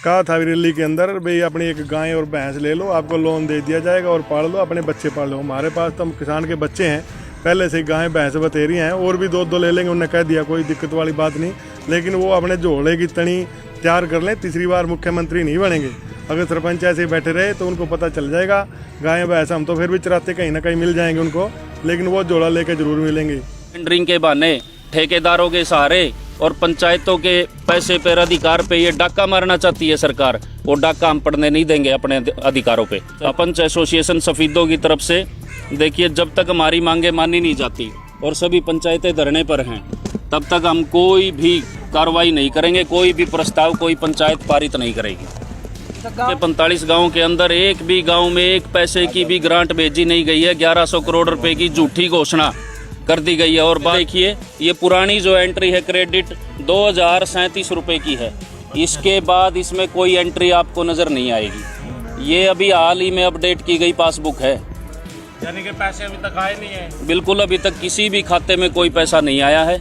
कहा था रैली के अंदर भाई अपनी एक गाय और भैंस ले लो, आपको लोन दे दिया जाएगा और पाल लो, अपने बच्चे पाल लो। हमारे पास तो हम किसान के बच्चे हैं, पहले से गाय भैंस बतेरी हैं, और भी दो ले लेंगे, उन्होंने कह दिया कोई दिक्कत वाली बात नहीं। लेकिन वो अपने झोले की तनी तैयार कर लें, तीसरी बार मुख्यमंत्री नहीं बनेंगे। अगर सरपंच ऐसे बैठे रहे तो उनको पता चल जाएगा। गाय भैंस हम तो फिर भी चराते कहीं ना कहीं मिल जाएंगे उनको, लेकिन वो झोला लेके जरूर मिलेंगे। टेंडरिंग के बहाने ठेकेदारों के सहारे और पंचायतों के पैसे पर अधिकार पे ये डाका मारना चाहती है सरकार। वो डाका हम पड़ने नहीं देंगे अपने अधिकारों पे। पंच एसोसिएशन सफीदों की तरफ से देखिए, जब तक हमारी मांगे मानी नहीं जाती और सभी पंचायतें धरने पर हैं, तब तक हम कोई भी कार्रवाई नहीं करेंगे, कोई भी प्रस्ताव कोई पंचायत पारित नहीं करेगी। 45 गाँव के अंदर एक भी गाँव में एक पैसे की भी ग्रांट भेजी नहीं गई है। 1100 करोड़ रुपए की झूठी घोषणा कर दी गई है। और देखिए, ये पुरानी जो एंट्री है क्रेडिट 2037 रुपए की है। इसके बाद इसमें कोई एंट्री आपको नजर नहीं आएगी। ये अभी हाल ही में अपडेट की गई पासबुक है, यानी कि पैसे अभी तक आए नहीं है। बिल्कुल, अभी तक किसी भी खाते में कोई पैसा नहीं आया है।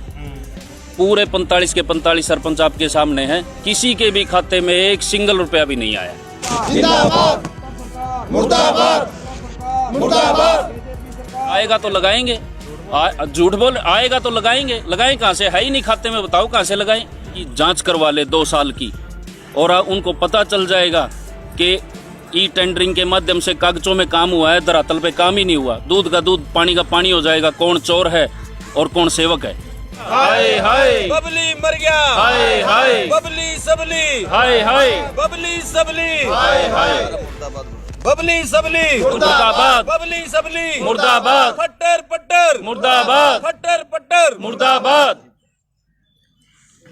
पूरे 45 के 45 सरपंच आपके सामने हैं, किसी के भी खाते में एक सिंगल रुपया भी नहीं आया। जिंदाबाद, मुर्दाबाद, मुर्दाबाद। आएगा तो लगाएंगे, झूठ बोल आएगा तो लगाएंगे। लगाएं कहाँ से? है ही नहीं खाते में, बताओ कहाँ से लगाएं? कि जांच करवा ले 2 साल की, और उनको पता चल जाएगा कि ई टेंडरिंग के माध्यम से कागजों में काम हुआ है, धरातल पे काम ही नहीं हुआ। दूध का दूध, पानी का पानी हो जाएगा। कौन चोर है और कौन सेवक है। हाय हाय, बबली मर गया। हाय हाय, बबली सबली। हाय हाय, बबली सबली। हाय हाय, बबली सबली। मुर्दाबाद, बबली सबली। मुर्दाबाद, फट्टर पट्टर। मुर्दाबाद, फट्टर पट्टर। मुर्दाबाद।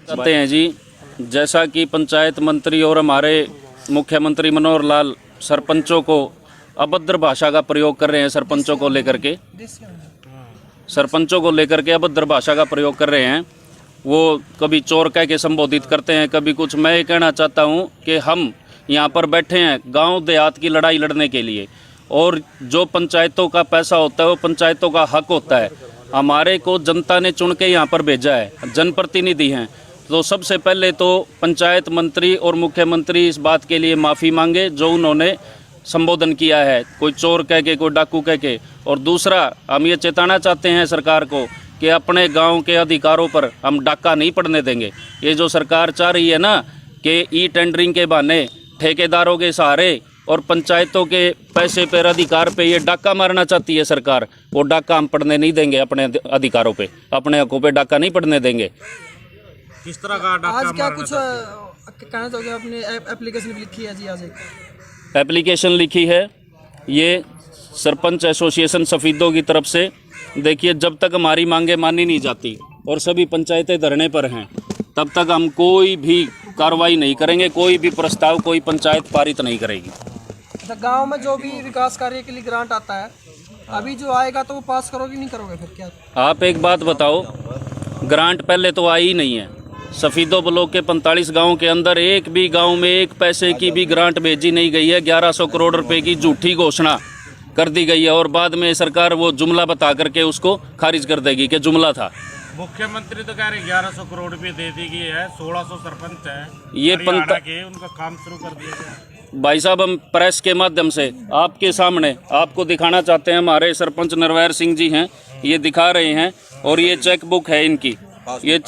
कहते हैं जी, जैसा कि पंचायत मंत्री और हमारे मुख्यमंत्री मनोहर लाल सरपंचों को अभद्र भाषा का प्रयोग कर रहे हैं, सरपंचों को लेकर के अभद्र भाषा का प्रयोग कर रहे हैं। वो कभी चोर कह के संबोधित करते हैं, कभी कुछ। मैं ये कहना चाहता हूँ कि हम यहाँ पर बैठे हैं गांव देहात की लड़ाई लड़ने के लिए, और जो पंचायतों का पैसा होता है वो पंचायतों का हक होता है। हमारे को जनता ने चुन के यहाँ पर भेजा है, जनप्रतिनिधि हैं। तो सबसे पहले तो पंचायत मंत्री और मुख्यमंत्री इस बात के लिए माफ़ी मांगे जो उन्होंने संबोधन किया है, कोई चोर कह के, कोई डाकू कह के। और दूसरा, हम ये चेताना चाहते हैं सरकार को कि अपने गांव के अधिकारों पर हम डाका नहीं पड़ने देंगे। ये जो सरकार चाह रही है ना कि ई टेंडरिंग के बहाने ठेकेदारों के सहारे और पंचायतों के पैसे पर अधिकार पे ये डाका मारना चाहती है सरकार, वो डाका हम पड़ने नहीं देंगे। अपने अधिकारों पे, अपने हकों पे डाका नहीं पड़ने देंगे। किस तरह का डाका आज क्या मारना कुछ कहना चाहोगे? आपने एप्लीकेशन भी लिखी है जी, आज एक एप्लीकेशन लिखी है ये सरपंच एसोसिएशन सफीदों की तरफ से। देखिए, जब तक हमारी मांगे मानी नहीं जाती और सभी पंचायतें धरने पर हैं, तब तक हम कोई भी कार्रवाई नहीं करेंगे, कोई भी प्रस्ताव कोई पंचायत पारित नहीं करेगी। गांव में जो भी विकास कार्य के लिए ग्रांट आता है, अभी जो आएगा तो वो पास करोगे नहीं करोगे? फिर क्या आप एक बात बताओ, ग्रांट पहले तो आई ही नहीं है। सफीदों ब्लॉक के 45 गाँव के अंदर एक भी गाँव में एक पैसे की भी ग्रांट भेजी नहीं गई है। 1100 करोड़ रुपए की झूठी घोषणा कर दी गई है, और बाद में सरकार वो जुमला बता करके उसको खारिज कर देगी कि जुमला था। मुख्यमंत्री तो कह रहे 1100 करोड़ रुपए दे दी गई है। 1600 सरपंच है ये हरियाणा के, उनका काम शुरू कर दिया गया। भाई साहब, हम प्रेस के माध्यम से आपके सामने आपको दिखाना चाहते हैं। हमारे सरपंच नरवैर सिंह जी हैं, ये दिखा रहे हैं, और ये चेक बुक है इनकी, ये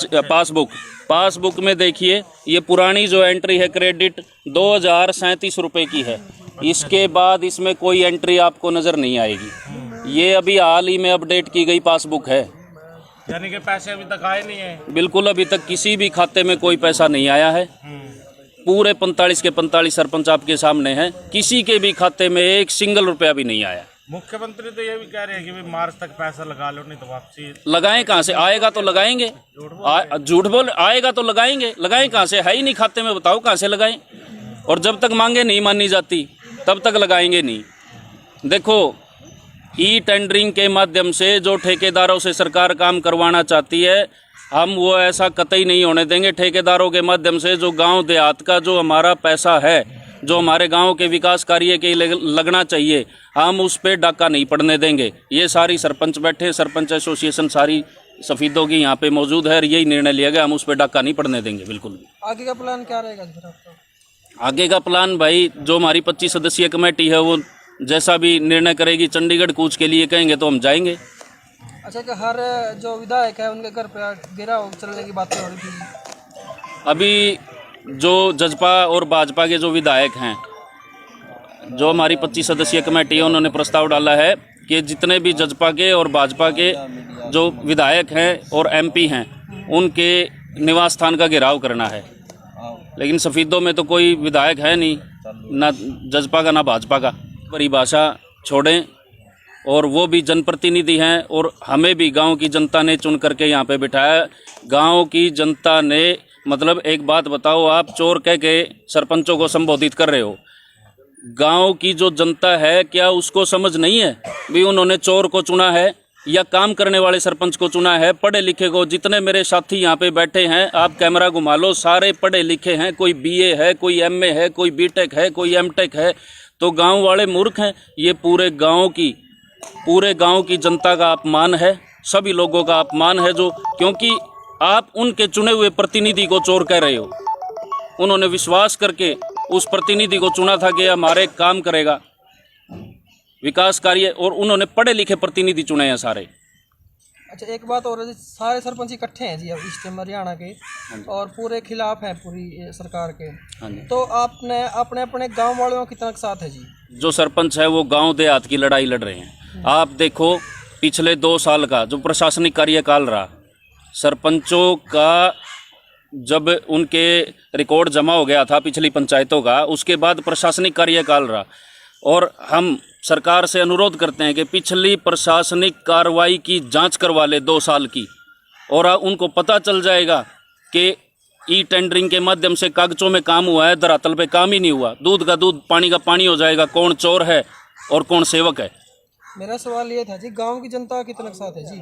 पासबुक में देखिए, ये पुरानी जो एंट्री है क्रेडिट 2037 रुपए की है। इसके बाद इसमें कोई एंट्री आपको नजर नहीं आएगी। ये अभी हाल ही में अपडेट की गई पासबुक है, यानी कि पैसे अभी तक आए नहीं है। बिल्कुल, अभी तक किसी भी खाते में कोई पैसा नहीं आया है। पूरे 45 के 45 सरपंच आपके सामने हैं, किसी के भी खाते में एक सिंगल रुपया भी नहीं आया। मुख्यमंत्री तो ये भी कह रहे हैं कि भाई मार्च तक पैसा लगा लो, नहीं तो वापसी। लगाएं कहाँ से? आएगा तो लगाएंगे। झूठ बोल आएगा तो लगाएंगे। लगाएं कहाँ से? है ही नहीं खाते में, बताओ कहाँ से लगाएं? और जब तक मांगे नहीं मानी जाती तब तक लगाएंगे नहीं। देखो, ई टेंडरिंग के माध्यम से जो ठेकेदारों से सरकार काम करवाना चाहती है, हम वो ऐसा कतई नहीं होने देंगे। ठेकेदारों के माध्यम से जो गांव देहात का जो हमारा पैसा है, जो हमारे गांव के विकास कार्य के लगना चाहिए, हम उस पर डाका नहीं पड़ने देंगे। ये सारी सरपंच बैठे, सरपंच एसोसिएशन सारी सफीदों की यहाँ पे मौजूद है, और यही निर्णय लिया गया, हम उस पर डाका नहीं पड़ने देंगे बिल्कुल भी। आगे का प्लान क्या रहेगा फिर आपका? आगे का प्लान भाई, जो हमारी 25 सदस्यीय कमेटी है वो जैसा भी निर्णय करेगी, चंडीगढ़ कूच के लिए कहेंगे तो हम जाएंगे। अच्छा, कि हर जो विधायक है उनके घर पे घेरा चलने की बातें हो रही थी। अभी जो जजपा और भाजपा के जो विधायक हैं, जो हमारी 25 सदस्यीय कमेटी है, उन्होंने प्रस्ताव डाला है कि जितने भी जजपा के और भाजपा के जो विधायक हैं और एमपी हैं उनके निवास स्थान का घेराव करना है। लेकिन सफ़ीदों में तो कोई विधायक है नहीं, ना जजपा का ना भाजपा का। परिभाषा छोड़ें, और वो भी जनप्रतिनिधि हैं और हमें भी गांव की जनता ने चुन करके यहाँ पे बिठाया। गांव की जनता ने, मतलब एक बात बताओ, आप चोर कह के सरपंचों को संबोधित कर रहे हो। गांव की जो जनता है क्या उसको समझ नहीं है भी उन्होंने चोर को चुना है या काम करने वाले सरपंच को चुना है, पढ़े लिखे को? जितने मेरे साथी यहाँ पे बैठे हैं, आप कैमरा घुमा लो, सारे पढ़े लिखे हैं। कोई बीए है, कोई एमए है, कोई बीटेक है, कोई एमटेक है। तो गांव वाले मूर्ख हैं? ये पूरे गांव की जनता का अपमान है, सभी लोगों का अपमान है, जो क्योंकि आप उनके चुने हुए प्रतिनिधि को चोर कह रहे हो। उन्होंने विश्वास करके उस प्रतिनिधि को चुना था कि हमारे काम करेगा, विकास कार्य, और उन्होंने पढ़े लिखे प्रतिनिधि चुने हैं सारे। अच्छा, एक बात और है, सारे सरपंच इकट्ठे हैं जी अब ईस्ट हरियाणा के और पूरे खिलाफ हैं पूरी सरकार के। तो आपने अपने अपने गांव वालों का कितना साथ है जी? जो सरपंच है वो गांव देहात की लड़ाई लड़ रहे हैं। आप देखो, पिछले 2 साल का जो प्रशासनिक कार्यकाल रहा, सरपंचों का जब उनके रिकॉर्ड जमा हो गया था पिछली पंचायतों का, उसके बाद प्रशासनिक कार्यकाल रहा। और हम सरकार से अनुरोध करते हैं कि पिछली प्रशासनिक कार्रवाई की जांच करवा ले 2 साल की, और उनको पता चल जाएगा कि ई टेंडरिंग के माध्यम से कागजों में काम हुआ है, धरातल पे काम ही नहीं हुआ। दूध का दूध, पानी का पानी हो जाएगा, कौन चोर है और कौन सेवक है। मेरा सवाल ये था जी, गांव की जनता कितना साथ है जी?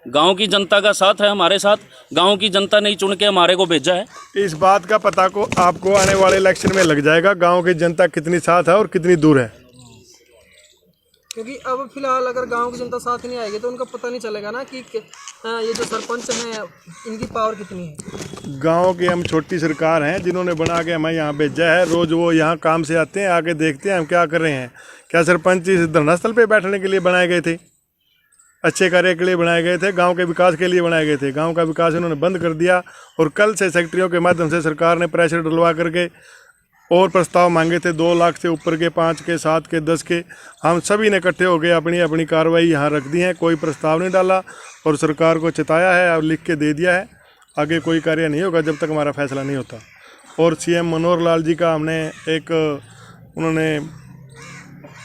गांव की जनता का साथ है हमारे साथ। गांव की जनता ने चुन के हमारे को भेजा है। इस बात का पता को आपको आने वाले इलेक्शन में लग जाएगा, गांव की जनता कितनी साथ है और कितनी दूर है। क्योंकि अब फिलहाल अगर गांव की जनता साथ नहीं आएगी तो उनका पता नहीं चलेगा ना कि ये जो सरपंच हैं इनकी पावर कितनी है। गांव की हम छोटी सरकार हैं जिन्होंने बना के हमें यहाँ भेजा है। रोज़ वो यहाँ काम से आते हैं, आके देखते हैं हम क्या कर रहे हैं। क्या सरपंच इस धरनास्थल पे बैठने के लिए बनाए गए थे? अच्छे कार्य के लिए बनाए गए थे, गांव के विकास के लिए बनाए गए थे। गांव का विकास इन्होंने बंद कर दिया और कल से सेक्रेटरियों के माध्यम से सरकार ने प्रेशर डलवा करके और प्रस्ताव मांगे थे 2 लाख से ऊपर के, 5 के, 7 के, 10 के। हम सभी ने इकट्ठे हो गए अपनी अपनी कार्रवाई यहाँ रख दी है। कोई प्रस्ताव नहीं डाला और सरकार को चिताया है और लिख के दे दिया है। आगे कोई कार्य नहीं होगा जब तक हमारा फैसला नहीं होता। और सीएम मनोहर लाल जी का हमने उन्होंने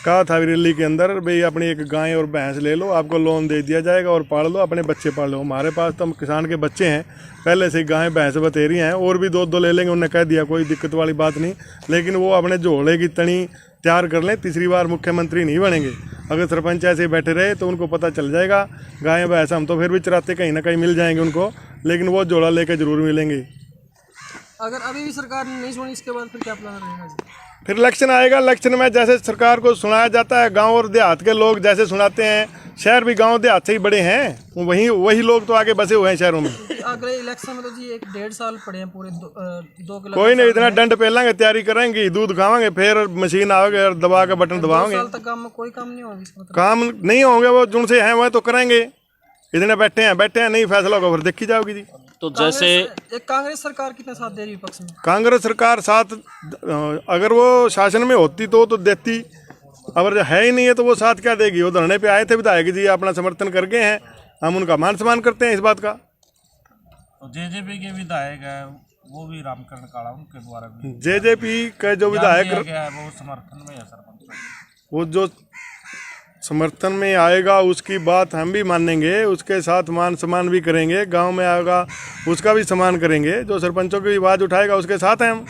कहा था रैली के अंदर, भाई अपनी एक गाय और भैंस ले लो, आपको लोन दे दिया जाएगा और पाल लो, अपने बच्चे पाल लो। हमारे पास तो हम किसान के बच्चे हैं, पहले से गाय भैंस बतेरी हैं, और भी 2 ले लेंगे। उन्होंने कह दिया कोई दिक्कत वाली बात नहीं, लेकिन वो अपने झोले की तनी तैयार कर लें, तीसरी बार मुख्यमंत्री नहीं बनेंगे। अगर सरपंच ऐसे बैठे रहे तो उनको पता चल जाएगा। गाय भैंस हम तो फिर भी चराते कहीं ना कहीं मिल जाएंगे उनको, लेकिन वो झोला लेके जरूर मिलेंगे। अगर अभी भी सरकार ने नहीं सुनी, इसके बाद फिर क्या प्लान रहेगा जी? फिर इलेक्शन आएगा। इलेक्शन में जैसे सरकार को सुनाया जाता है, गांव और देहात के लोग जैसे सुनाते हैं, शहर भी गांव देहात से ही बड़े हैं, वही लोग तो आगे बसे हुए हैं शहरों में। अगले इलेक्शन में तो जी 1-1.5 साल पड़े हैं पूरे, 2 किलो। कोई नहीं, इतना डंड पहलेंगे, तैयारी करेंगे, दूध खावांगे, फिर मशीन आओगे और दबा के बटन दबाओगे। 2 साल तक काम में कोई काम नहीं होगा। काम नहीं होंगे, वो जिनसे हैं वह तो करेंगे। इतने बैठे हैं, नहीं फैसला होगा फिर देखी जाओगी जी। तो जैसे कांग्रेस सरकार कितना साथ दे रही है विपक्ष में? कांग्रेस सरकार साथ, अगर वो शासन में होती तो देती, अगर है ही नहीं है तो वो साथ क्या देगी? वो धरने पे आए थे विधायक जी, अपना समर्थन कर गए हैं, हम उनका मान सम्मान करते हैं इस बात का। तो जेजेपी के विधायक है वो भी रामकरण काला, उनके द्वारा भी जेजेपी का जो विधायक है वो समर्थन में है सरपंच, वो जो समर्थन में आएगा उसकी बात हम भी मानेंगे, उसके साथ मान सम्मान भी करेंगे। गांव में आएगा उसका भी सम्मान करेंगे। जो सरपंचों की आवाज़ उठाएगा उसके साथ हैं हम।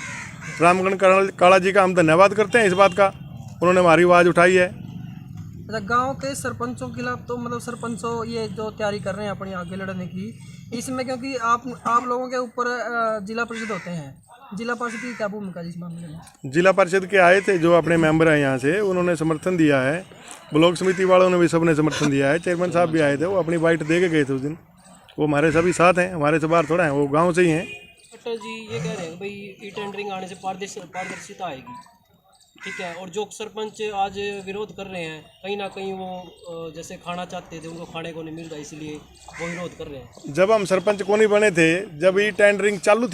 रामकरण काला जी का हम धन्यवाद करते हैं इस बात का, उन्होंने हमारी आवाज़ उठाई है। अच्छा, गांव के सरपंचों के खिलाफ तो मतलब सरपंचों ये जो तैयारी कर रहे हैं अपनी आगे लड़ने की, इसमें क्योंकि आप लोगों के ऊपर जिला परिषद होते हैं, जिला परिषद की क्या भूमिका इस मामले में? जिला परिषद के आए थे जो अपने मेंबर हैं यहाँ से, उन्होंने समर्थन दिया है। ब्लॉक समिति वालों ने भी सबने समर्थन दिया है। चेयरमैन साहब भी आए थे, वो अपनी बाइट दे के गए थे उस दिन। वो हमारे सभी साथ हैं, हमारे से बाहर थोड़ा हैं, वो गाँव से ही हैं। पट्टर जी ये कह रहे हैं भाई ई टेंडरिंग आने से पारदर्शिता आएगी, ठीक है। और जो सरपंच आज विरोध कर रहे हैं, कहीं ना कहीं वो जैसे खाना चाहते थे उनको खाने को नहीं मिल रहा, इसलिए वो विरोध कर रहे हैं। जब हम सरपंच को नहीं बने थे, जब ये टेंडरिंग चालू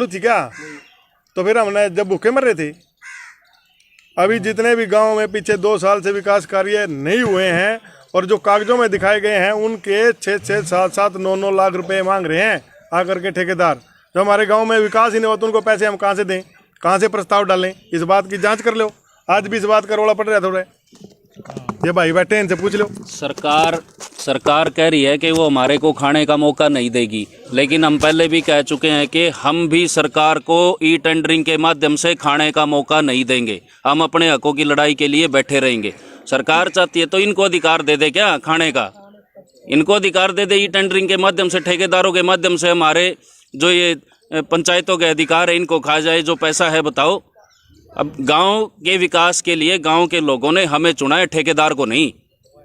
थी क्या? तो फिर हमने जब भूखे मर रहे थे। अभी जितने भी गांव में पिछले 2 साल से विकास कार्य नहीं हुए हैं और जो कागजों में दिखाए गए हैं, उनके 6-6, 7-7, 9-9 लाख रुपए मांग रहे हैं आकर के ठेकेदार। जो हमारे गांव में विकास ही नहीं होता, उनको पैसे हम कहाँ से दें, कहाँ से प्रस्ताव डालें? इस बात की जांच कर लो। आज भी इस बात का रोड़ा पड़ रहा है थोड़ा, ये भाई बैठे हैं, इनसे पूछ लो। सरकार कह रही है कि वो हमारे को खाने का मौका नहीं देगी, लेकिन हम पहले भी कह चुके हैं कि हम भी सरकार को ई टेंडरिंग के माध्यम से खाने का मौका नहीं देंगे। हम अपने हकों की लड़ाई के लिए बैठे रहेंगे। सरकार चाहती है तो इनको अधिकार दे दे क्या खाने का, इनको अधिकार दे दे ई टेंडरिंग के माध्यम से, ठेकेदारों के माध्यम से हमारे जो ये पंचायतों के अधिकार है इनको खा जाए। जो पैसा है बताओ, अब गांव के विकास के लिए गांव के लोगों ने हमें चुना है, ठेकेदार को नहीं।